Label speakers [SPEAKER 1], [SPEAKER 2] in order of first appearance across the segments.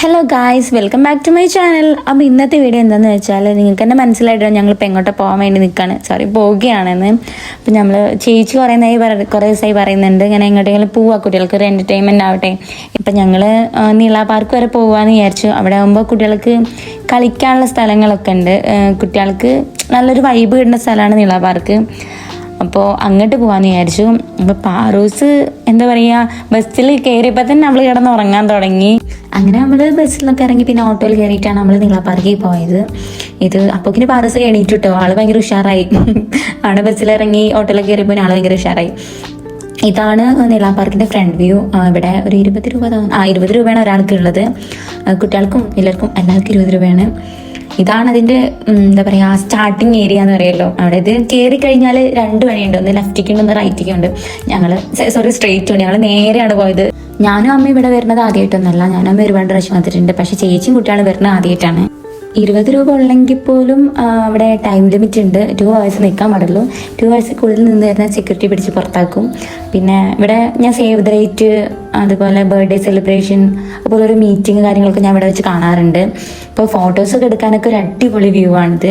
[SPEAKER 1] Hello guys, welcome back to my channel. അപ്പോൾ ഇന്നത്തെ video എന്താണെന്ന് വെച്ചാൽ നിങ്ങൾക്ക് തന്നെ മനസ്സിലായിട്ടോ ഞങ്ങളിപ്പോൾ എങ്ങോട്ട് പോകാൻ വേണ്ടി നിൽക്കുകയാണ്, പോവുകയാണെന്ന്. അപ്പോൾ നമ്മൾ ചേച്ചി കുറേ ദിവസമായി പറയുന്നുണ്ട് ഇങ്ങനെ എങ്ങോട്ടെങ്കിലും പോവാ, കുട്ടികൾക്ക് ഒരു എൻ്റർടൈൻമെൻറ്റ് ആവട്ടെ. ഇപ്പം ഞങ്ങൾ നീള പാർക്ക് വരെ പോകാമെന്ന് വിചാരിച്ചു. അവിടെ ആകുമ്പോൾ കുട്ടികൾക്ക് കളിക്കാനുള്ള സ്ഥലങ്ങളൊക്കെ ഉണ്ട്, കുട്ടികൾക്ക് നല്ലൊരു വൈബ് കിട്ടുന്ന സ്ഥലമാണ് നീള പാർക്ക്. അപ്പോൾ അങ്ങോട്ട് പോകാമെന്ന് വിചാരിച്ചു. അപ്പോൾ പാറൂസ് എന്താ പറയുക, ബസ്സിൽ കയറിയപ്പോൾ തന്നെ നമ്മൾ കിടന്ന് ഉറങ്ങാൻ തുടങ്ങി. അങ്ങനെ നമ്മൾ ബസ്സിലൊക്കെ ഇറങ്ങി പിന്നെ ഓട്ടോയിൽ കയറിയിട്ടാണ് നമ്മൾ നീള പാർക്കിൽ പോയത്. അപ്പോക്കിന് പാറൂസ് എണീറ്റു കേട്ടോ, ആൾ ഭയങ്കര ഉഷാറായി. അവിടെ ബസ്സിലിറങ്ങി ഓട്ടോയിൽ കയറിയപ്പോൾ ആൾ ഭയങ്കര ഉഷാറായി. ഇതാണ് നീള പാർക്കിൻ്റെ ഫ്രണ്ട് വ്യൂ. ഇവിടെ ഒരു 20 രൂപ 20 രൂപയാണ് ഒരാൾക്ക് ഉള്ളത്. കുട്ടികൾക്കും എല്ലാവർക്കും 20 രൂപയാണ്. ഇതാണ് അതിൻ്റെ എന്താ പറയുക സ്റ്റാർട്ടിങ് ഏരിയ എന്ന് പറയുമല്ലോ. അവിടെ ഇത് കയറി കഴിഞ്ഞാൽ 2 വഴിയുണ്ട്, ഒന്ന് ലെഫ്റ്റിക്കുണ്ട് ഒന്ന് റൈറ്റിക്കുണ്ട്. സ്ട്രെയിറ്റ് ഉണ്ട്. ഞങ്ങൾ നേരെയാണ് പോയത്. ഞാനും അമ്മ ഇവിടെ വരുന്നത് ആദ്യമായിട്ടൊന്നുമല്ല, ഞാനും അമ്മ ഒരുപാട് പ്രാവശ്യം വന്നിട്ടുണ്ട്. പക്ഷേ ചേച്ചിയും കുട്ടികളും വരുന്നത് ആദ്യമായിട്ടാണ്. 20 രൂപ ഉള്ളെങ്കിൽ പോലും അവിടെ ടൈം ലിമിറ്റ് ഉണ്ട്. 2 hours നിൽക്കാൻ പാടുള്ളൂ. 2 hours കൂടുതൽ നിന്ന് വരുന്ന സെക്യൂരിറ്റി പിടിച്ച് പുറത്താക്കും. പിന്നെ ഇവിടെ ഞാൻ സേവ് ദ ഡേറ്റ്, അതുപോലെ ബർത്ത്ഡേ സെലിബ്രേഷൻ, അതുപോലെ ഒരു മീറ്റിംഗ് കാര്യങ്ങളൊക്കെ ഞാൻ ഇവിടെ വെച്ച് കാണാറുണ്ട്. അപ്പോൾ ഫോട്ടോസൊക്കെ എടുക്കാനൊക്കെ ഒരു അടിപൊളി വ്യൂ ആണിത്.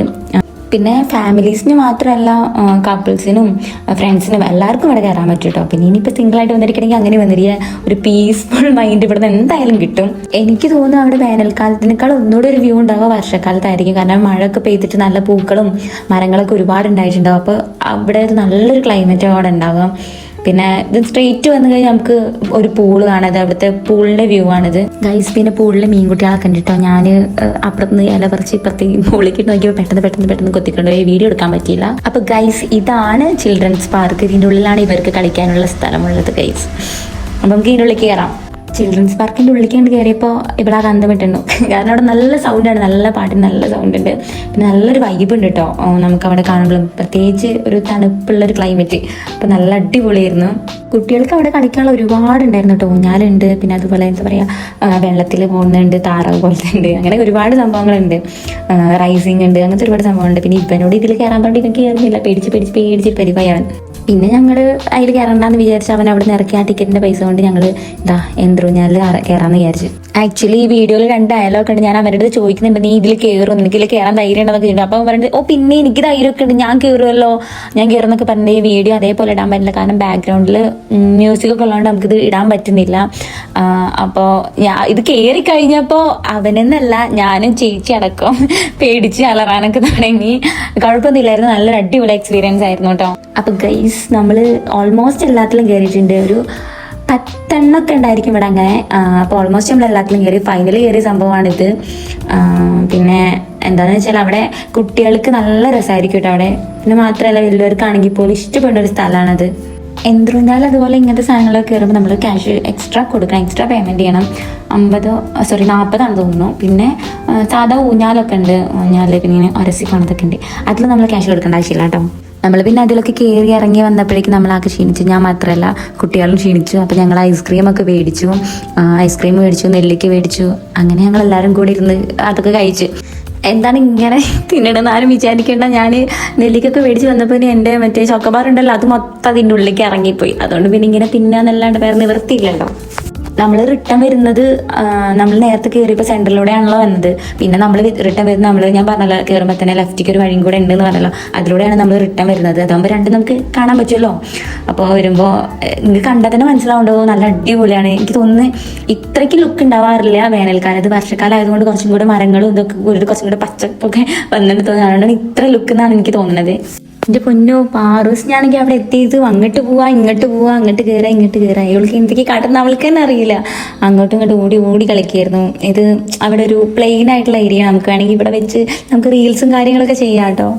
[SPEAKER 1] പിന്നെ ഫാമിലീസിന് മാത്രമല്ല, കപ്പിൾസിനും ഫ്രണ്ട്സിനും എല്ലാവർക്കും ഇവിടെ കയറാൻ പറ്റും കേട്ടോ. പിന്നെ ഇനിയിപ്പോൾ സിംഗിളായിട്ട് വന്നിരിക്കണമെങ്കിൽ അങ്ങനെ വന്നിരിക്കുക, ഒരു പീസ്ഫുൾ മൈൻഡ് ഇവിടെ നിന്ന് എന്തായാലും കിട്ടും. എനിക്ക് തോന്നുന്നു അവിടെ വേനൽക്കാലത്തിനേക്കാൾ ഒന്നുകൂടെ ഒരു വ്യൂ ഉണ്ടാവുക വർഷക്കാലത്തായിരിക്കും. കാരണം മഴയൊക്കെ പെയ്തിട്ട് നല്ല പൂക്കളും മരങ്ങളൊക്കെ ഒരുപാട് ഉണ്ടായിട്ടുണ്ടാവും. അപ്പോൾ അവിടെ നല്ലൊരു ക്ലൈമറ്റ് അവിടെ ഉണ്ടാകും. പിന്നെ ഇത് സ്ട്രെയിറ്റ് വന്നു കഴിഞ്ഞാൽ നമുക്ക് ഒരു പൂള് കാണാതെ, അവിടുത്തെ പൂളിന്റെ വ്യൂ ആണിത് ഗൈസ്. പിന്നെ പൂളിലെ മീൻകുട്ടികളൊക്കെ ഉണ്ട് കേട്ടോ. ഞാൻ അപ്പുറത്ത് ഇല പറിച്ച് ഇപ്പുറത്തേക്ക് പൂളിലേക്ക് നോക്കിയപ്പോൾ പെട്ടെന്ന് കൊത്തിക്കൊണ്ട് പോയി വീഡിയോ എടുക്കാൻ പറ്റിയില്ല. അപ്പൊ ഗൈസ്, ഇതാണ് ചിൽഡ്രൻസ് പാർക്ക്. ഇതിൻ്റെ ഉള്ളിലാണ് ഇവർക്ക് കളിക്കാനുള്ള സ്ഥലമുള്ളത് ഗൈസ്. അപ്പം നമുക്ക് ഇതിൻ്റെ ഉള്ളിൽ കയറാം. ചിൽഡ്രൻസ് പാർക്കിൻ്റെ ഉള്ളിലേക്ക് കൊണ്ട് കയറിയപ്പോൾ ഇവിടെ കന്തം വിട്ടുണ്ടോ, കാരണം അവിടെ നല്ല സൗണ്ടാണ്, നല്ല പാട്ടിന് നല്ല സൗണ്ട് ഉണ്ട്. പിന്നെ നല്ലൊരു വൈബ് ഉണ്ട് കേട്ടോ നമുക്ക് അവിടെ കാണുമ്പോഴും, പ്രത്യേകിച്ച് ഒരു തണുപ്പുള്ളൊരു ക്ലൈമറ്റ്. അപ്പോൾ നല്ല അടിപൊളിയായിരുന്നു. കുട്ടികൾക്ക് അവിടെ കളിക്കാനുള്ള ഒരുപാടുണ്ടായിരുന്നു കേട്ടോ. ഊഞ്ഞാലുണ്ട്, പിന്നെ അതുപോലെ എന്താ പറയുക വെള്ളത്തിൽ പോകുന്നുണ്ട്, താറാവ് പോലത്തെ ഉണ്ട്, അങ്ങനെ ഒരുപാട് സംഭവങ്ങളുണ്ട്. റൈസിങ് ഉണ്ട്, അങ്ങനത്തെ ഒരുപാട് സംഭവമുണ്ട്. പിന്നെ ഇവനോട് ഇതിൽ കയറാൻ വേണ്ടി എനിക്ക് കയറുന്നില്ല, പേടിച്ച് പരിഭയവൻ. പിന്നെ ഞങ്ങൾ അതിൽ കയറണ്ടെന്ന് വിചാരിച്ച് അവൻ അവിടെ നിന്ന് ഇറക്കി ആ ടിക്കറ്റിൻ്റെ പൈസ കൊണ്ട് ഞങ്ങൾ ഞാൻ കയറാമെന്ന് വിചാരിച്ചു. ആക്ച്വലി ഈ വീഡിയോയിൽ 2 ഡയലോഗ് ഉണ്ട്. ഞാൻ അവരുടെ ചോദിക്കുന്നുണ്ട്, നീ ഇതിൽ കയറും, എനിക്കിതിൽ കയറാൻ ധൈര്യം ഉണ്ടെന്നൊക്കെ ചോദിച്ചു. അപ്പോൾ പറയുന്നത് പിന്നെ എനിക്ക് ധൈര്യമൊക്കെ ഉണ്ട്, ഞാൻ കയറുമെന്നൊക്കെ പറഞ്ഞിട്ട് ഈ വീഡിയോ അതേപോലെ ഇടാൻ പറ്റില്ല. കാരണം ബാക്ക്ഗ്രൗണ്ടിൽ മ്യൂസിക്കൊക്കെ ഉള്ളതുകൊണ്ട് നമുക്കിത് ഇടാൻ പറ്റുന്നില്ല. അപ്പോൾ ഇത് കയറി കഴിഞ്ഞപ്പോൾ അവനെന്നല്ല ഞാനും ചേച്ചി അടക്കം പേടിച്ച് അലറാനൊക്കെ തുടങ്ങി. കുഴപ്പമൊന്നുമില്ലായിരുന്നു, നല്ലൊരു അടിപൊളി എക്സ്പീരിയൻസ് ആയിരുന്നു കേട്ടോ. അപ്പോൾ ഗൈസ്, നമ്മൾ ഓൾമോസ്റ്റ് എല്ലാത്തിലും കയറിയിട്ടുണ്ട്. ഒരു 10 എണ്ണമൊക്കെ ഉണ്ടായിരിക്കും ഇവിടെ അങ്ങനെ. അപ്പോൾ ഓൾമോസ്റ്റ് നമ്മൾ എല്ലാത്തിലും കയറി. ഫൈനലി കയറിയ സംഭവമാണിത്. പിന്നെ എന്താണെന്ന് വെച്ചാൽ അവിടെ കുട്ടികൾക്ക് നല്ല രസമായിരിക്കും കേട്ടോ അവിടെ. പിന്നെ മാത്രമല്ല വലിയവർക്കാണെങ്കിൽ പോലും ഇഷ്ടപ്പെട്ട ഒരു സ്ഥലമാണത്. എന്തുകൊണ്ടാലും അതുപോലെ ഇങ്ങനത്തെ സാധനങ്ങളൊക്കെ കയറുമ്പോൾ നമ്മൾ ക്യാഷ് എക്സ്ട്രാ കൊടുക്കണം, എക്സ്ട്രാ പേയ്മെൻറ്റ് ചെയ്യണം. 40 തോന്നുന്നു. പിന്നെ സാധാ ഊഞ്ഞാലൊക്കെ ഉണ്ട്, പിന്നെ ഒരസിപ്പാണതൊക്കെ ഉണ്ട്. അതിൽ നമ്മൾ ക്യാഷ് കൊടുക്കേണ്ട ആവശ്യമില്ല കേട്ടോ. നമ്മൾ പിന്നെ അതിലൊക്കെ കയറി ഇറങ്ങി വന്നപ്പോഴേക്കും നമ്മളാകെ ക്ഷീണിച്ചു. ഞാൻ മാത്രമല്ല കുട്ടികളും ക്ഷീണിച്ചു. അപ്പോൾ ഞങ്ങൾ ഐസ്ക്രീമൊക്കെ മേടിച്ചു, നെല്ലിക്ക മേടിച്ചു. അങ്ങനെ ഞങ്ങൾ എല്ലാവരും കൂടി ഇരുന്ന് അതൊക്കെ കഴിച്ചു. എന്താണ് ഇങ്ങനെ തിന്നണമെന്ന് ആരും വിചാരിക്കേണ്ട. ഞാൻ നെല്ലിക്കൊക്കെ മേടിച്ച് വന്നപ്പോൾ എൻ്റെ മറ്റേ ചോക്കോബാർ ഉണ്ടല്ലോ, അത് മൊത്തം അതിൻ്റെ ഉള്ളിലേക്ക് ഇറങ്ങിപ്പോയി. അതുകൊണ്ട് പിന്നെ ഇങ്ങനെ തിന്നാന്നല്ലാണ്ട് വേറെ നിവൃത്തിയില്ലല്ലോ. നമ്മൾ റിട്ടേൺ വരുന്നത് നമ്മൾ നേരത്തെ കയറിയപ്പോൾ സെൻറ്ററിലൂടെയാണല്ലോ വന്നത്. പിന്നെ നമ്മൾ റിട്ടേൺ വരുന്നത് ഞാൻ പറഞ്ഞല്ലോ, കയറുമ്പോൾ തന്നെ ലെഫ്റ്റിക്ക് ഒരു വഴിയും കൂടെ ഉണ്ടെന്ന് പറഞ്ഞല്ലോ, അതിലൂടെയാണ് നമ്മൾ റിട്ടേൺ വരുന്നത്. അതാകുമ്പോൾ 2 നമുക്ക് കാണാൻ പറ്റുമല്ലോ. അപ്പോൾ വരുമ്പോൾ നിങ്ങൾക്ക് കണ്ടാൽ തന്നെ മനസ്സിലാവുണ്ടോ, നല്ല അടിപൊളിയാണ്. എനിക്ക് തോന്നുന്നു ഇത്രയ്ക്ക് ലുക്ക് ഉണ്ടാവാറില്ല വേനൽക്കാലത്ത്. വർഷക്കാലം ആയതുകൊണ്ട് കുറച്ചും കൂടെ മരങ്ങളും ഇതൊക്കെ കുറച്ചും കൂടെ പച്ചപ്പൊക്കെ വന്നിട്ട് തോന്നുന്നത്, അതുകൊണ്ടാണ് ഇത്ര ലുക്ക് എന്നാണ് എനിക്ക് തോന്നുന്നത്. എൻ്റെ പൊന്നോ പാറൂസ്, ഞാനെങ്കിൽ അവിടെ എത്തിയത് അങ്ങോട്ട് പോവാ ഇങ്ങോട്ട് കയറാം ഇങ്ങോട്ട് കയറാം. ഇവൾക്ക് എന്തൊക്കെ കാട്ടുന്ന അവൾക്ക് തന്നെ അറിയില്ല. അങ്ങോട്ടും ഇങ്ങോട്ടും ഓടി കളിക്കായിരുന്നു. ഇത് അവിടെ ഒരു പ്ലെയിൻ ആയിട്ടുള്ള ഏരിയ. നമുക്ക് വേണമെങ്കിൽ ഇവിടെ വെച്ച് നമുക്ക് റീൽസും കാര്യങ്ങളൊക്കെ ചെയ്യാം കേട്ടോ.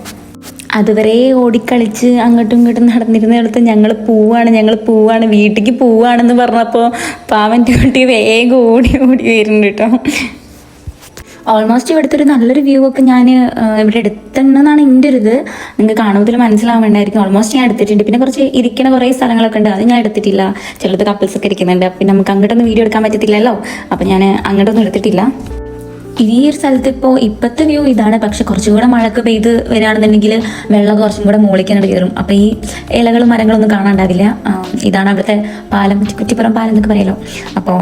[SPEAKER 1] അതുവരെ ഓടിക്കളിച്ച് അങ്ങോട്ടും ഇങ്ങോട്ടും നടന്നിരുന്നിടത്ത് ഞങ്ങൾ പോവാണ് വീട്ടിലേക്ക് പോവാണെന്ന് പറഞ്ഞപ്പോൾ പാവൻ്റെ കുട്ടി വേഗം ഓടി വരുന്നുണ്ട് കേട്ടോ. ഓൾമോസ്റ്റ് ഇവിടുത്തെ ഒരു നല്ലൊരു വ്യൂ ഒക്കെ ഞാൻ ഇവിടെ എടുത്തുണ്ടെന്നാണ് എൻ്റെ ഒരു ഇത്. നിങ്ങൾക്ക് കാണുമ്പോൾ മനസ്സിലാവാൻ വേണ്ടായിരിക്കും. ഓൾമോസ്റ്റ് ഞാൻ എടുത്തിട്ടുണ്ട്. പിന്നെ കുറച്ച് ഇരിക്കുന്ന കുറേ സ്ഥലങ്ങളൊക്കെ ഉണ്ട്, അത് ഞാൻ എടുത്തിട്ടില്ല. ചിലത് കപ്പിൾസ് ഒക്കെ ഇരിക്കുന്നുണ്ട്, പിന്നെ നമുക്ക് അങ്ങോട്ടൊന്നും വീഡിയോ എടുക്കാൻ പറ്റത്തില്ലല്ലോ, അപ്പം ഞാൻ അങ്ങോട്ടൊന്നും എടുത്തിട്ടില്ല. ഈ ഒരു സ്ഥലത്ത് ഇപ്പോഴത്തെ വ്യൂ ഇതാണ്. പക്ഷെ കുറച്ചും കൂടെ മഴക്ക് പെയ്ത് വരികയാണെന്നുണ്ടെങ്കിൽ വെള്ളം കുറച്ചും കൂടെ മുകളിലേക്കാണ് കയറും. അപ്പോൾ ഈ ഇലകളും മരങ്ങളൊന്നും കാണാണ്ടാവില്ല. ഇതാണ് അവിടുത്തെ പാലം, കുറ്റിപ്പുറം പാലം എന്നൊക്കെ പറയുമല്ലോ. അപ്പോൾ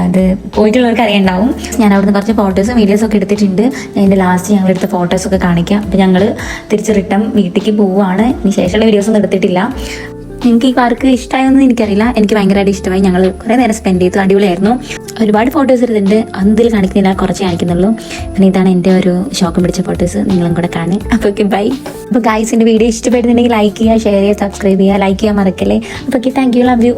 [SPEAKER 1] അത് പോയിട്ടുള്ളവർക്ക് അറിയണ്ടാവും. ഞാൻ അവിടുന്ന് കുറച്ച് ഫോട്ടോസും വീഡിയോസും ഒക്കെ എടുത്തിട്ടുണ്ട്. ഞാൻ എൻ്റെ ലാസ്റ്റ് ഞങ്ങളെടുത്ത ഫോട്ടോസൊക്കെ കാണിക്കാം. അപ്പോൾ ഞങ്ങൾ തിരിച്ച് റിട്ടേൺ വീട്ടിലേക്ക് പോവുകയാണ്. ഇനി ശേഷമുള്ള വീഡിയോസൊന്നും എടുത്തിട്ടില്ല. നിങ്ങൾക്ക് ഈ പാർക്ക് ഇഷ്ടമായൊന്നും എനിക്കറിയില്ല. എനിക്ക് ഭയങ്കരമായിട്ട് ഇഷ്ടമായി. ഞങ്ങൾ കുറേ നേരം സ്പെൻഡ് ചെയ്തു, അടിപൊളിയായിരുന്നു. ഒരുപാട് ഫോട്ടോസ് എടുത്തിട്ടുണ്ട്, അതിൽ കാണിക്കുന്നില്ല, കുറച്ചേ കാണിക്കുന്നുള്ളൂ. പിന്നെ ഇതാണ് എൻ്റെ ഒരു ഷോക്കും പിടിച്ച ഫോട്ടോസ്, നിങ്ങളും കൂടെ കാണും. അപ്പോൾ ഓക്കെ, ബൈ. അപ്പോൾ ഗൈസ്, എൻ്റെ വീഡിയോ ഇഷ്ടപ്പെടുന്നുണ്ടെങ്കിൽ ലൈക്ക് ചെയ്യുക, ഷെയർ ചെയ്യുക, സബ്സ്ക്രൈബ് ചെയ്യുക, ലൈക്ക് ചെയ്യാൻ മറക്കല്ലേ. അപ്പോൾ okay, thank you, love you.